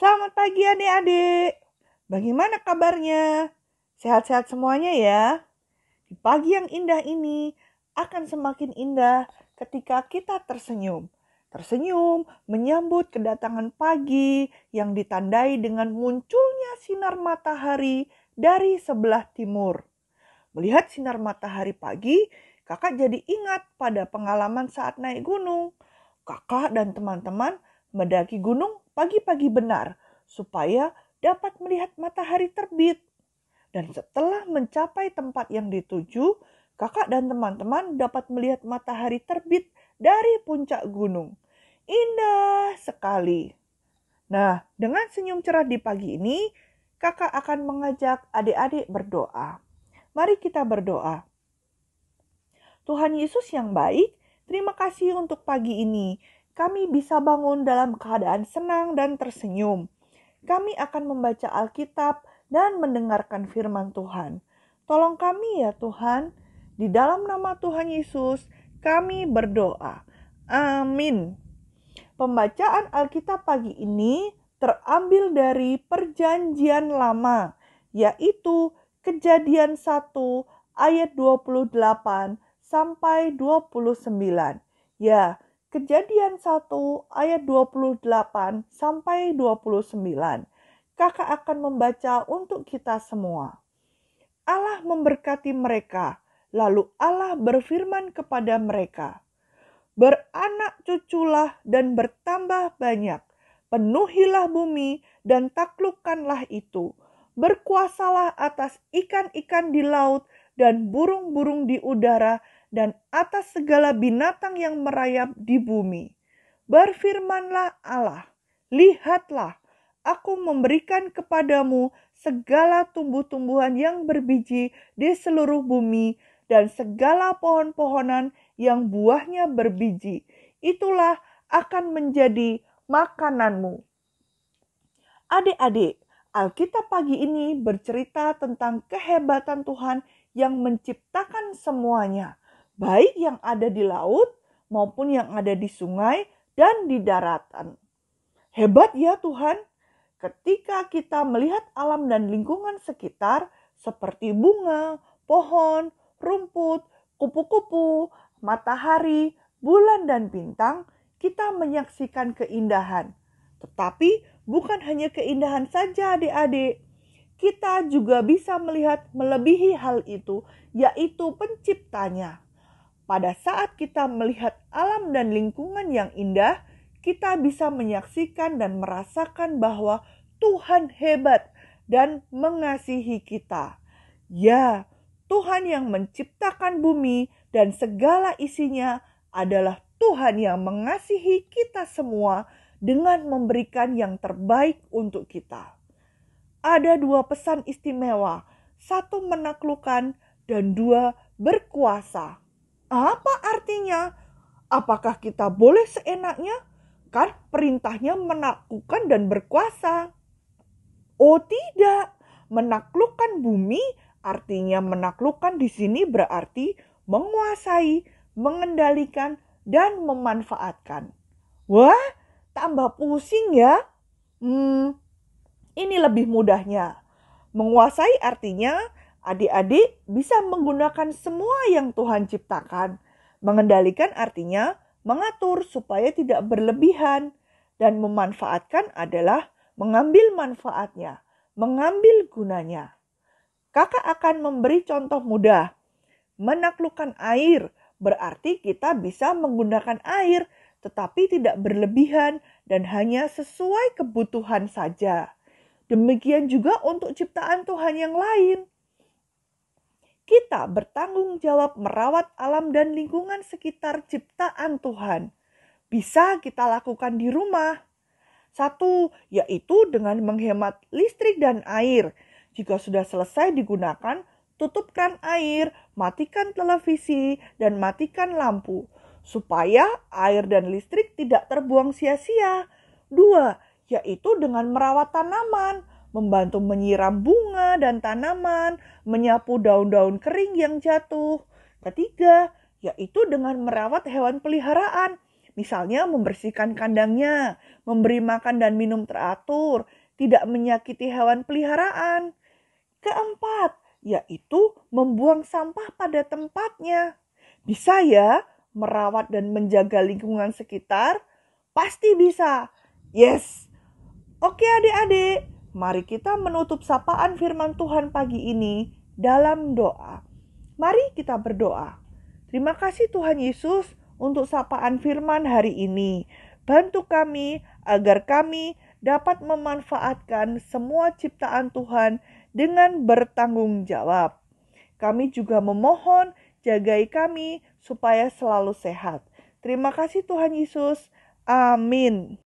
Selamat pagi adik-adik. Bagaimana kabarnya? Sehat-sehat semuanya ya? Di pagi yang indah ini akan semakin indah ketika kita tersenyum. Tersenyum menyambut kedatangan pagi yang ditandai dengan munculnya sinar matahari dari sebelah timur. Melihat sinar matahari pagi, kakak jadi ingat pada pengalaman saat naik gunung. Kakak dan teman-teman mendaki gunung pagi-pagi benar supaya dapat melihat matahari terbit. Dan setelah mencapai tempat yang dituju, kakak dan teman-teman dapat melihat matahari terbit dari puncak gunung. Indah sekali. Nah, dengan senyum cerah di pagi ini, kakak akan mengajak adik-adik berdoa. Mari kita berdoa. Tuhan Yesus yang baik, terima kasih untuk pagi ini. Kami bisa bangun dalam keadaan senang dan tersenyum. Kami akan membaca Alkitab dan mendengarkan firman Tuhan. Tolong kami ya Tuhan. Di dalam nama Tuhan Yesus, kami berdoa. Amin. Pembacaan Alkitab pagi ini terambil dari Perjanjian Lama, yaitu Kejadian 1 ayat 28 sampai 29. Ya, Kejadian 1 ayat 28 sampai 29. Kakak akan membaca untuk kita semua. Allah memberkati mereka, lalu Allah berfirman kepada mereka, "Beranak cuculah dan bertambah banyak, penuhilah bumi dan taklukkanlah itu. Berkuasalah atas ikan-ikan di laut dan burung-burung di udara dan atas segala binatang yang merayap di bumi." Berfirmanlah Allah, "Lihatlah, aku memberikan kepadamu segala tumbuh-tumbuhan yang berbiji di seluruh bumi dan segala pohon-pohonan yang buahnya berbiji. Itulah akan menjadi makananmu." Adik-adik, Alkitab pagi ini bercerita tentang kehebatan Tuhan yang menciptakan semuanya, baik yang ada di laut maupun yang ada di sungai dan di daratan. Hebat ya Tuhan, ketika kita melihat alam dan lingkungan sekitar seperti bunga, pohon, rumput, kupu-kupu, matahari, bulan dan bintang, kita menyaksikan keindahan. Tetapi bukan hanya keindahan saja adik-adik. Kita juga bisa melihat melebihi hal itu, yaitu penciptanya. Pada saat kita melihat alam dan lingkungan yang indah, kita bisa menyaksikan dan merasakan bahwa Tuhan hebat dan mengasihi kita. Ya, Tuhan yang menciptakan bumi dan segala isinya adalah Tuhan yang mengasihi kita semua dengan memberikan yang terbaik untuk kita. Ada dua pesan istimewa, satu menaklukkan dan dua berkuasa. Apa artinya? Apakah kita boleh seenaknya? Kan perintahnya menaklukkan dan berkuasa. Oh tidak, menaklukkan bumi artinya menaklukkan di sini berarti menguasai, mengendalikan, dan memanfaatkan. Wah, tambah pusing ya. Ini lebih mudahnya. Menguasai artinya adik-adik bisa menggunakan semua yang Tuhan ciptakan. Mengendalikan artinya mengatur supaya tidak berlebihan. Dan memanfaatkan adalah mengambil manfaatnya, mengambil gunanya. Kakak akan memberi contoh mudah. Menaklukkan air berarti kita bisa menggunakan air, tetapi tidak berlebihan dan hanya sesuai kebutuhan saja. Demikian juga untuk ciptaan Tuhan yang lain. Kita bertanggung jawab merawat alam dan lingkungan sekitar ciptaan Tuhan. Bisa kita lakukan di rumah. Satu, yaitu dengan menghemat listrik dan air. Jika sudah selesai digunakan, tutup kran air, matikan televisi, dan matikan lampu, supaya air dan listrik tidak terbuang sia-sia. Dua, yaitu dengan merawat tanaman, membantu menyiram bunga dan tanaman, menyapu daun-daun kering yang jatuh. Ketiga, yaitu dengan merawat hewan peliharaan, Misalnya membersihkan kandangnya, memberi makan dan minum teratur, tidak menyakiti hewan peliharaan. Keempat, yaitu membuang sampah pada tempatnya. Bisa ya merawat dan menjaga lingkungan sekitar? Pasti bisa. Yes. Oke adik-adik, mari kita menutup sapaan firman Tuhan pagi ini dalam doa. Mari kita berdoa. Terima kasih Tuhan Yesus untuk sapaan firman hari ini. Bantu kami agar kami dapat memanfaatkan semua ciptaan Tuhan dengan bertanggung jawab. Kami juga memohon jagai kami supaya selalu sehat. Terima kasih Tuhan Yesus. Amin.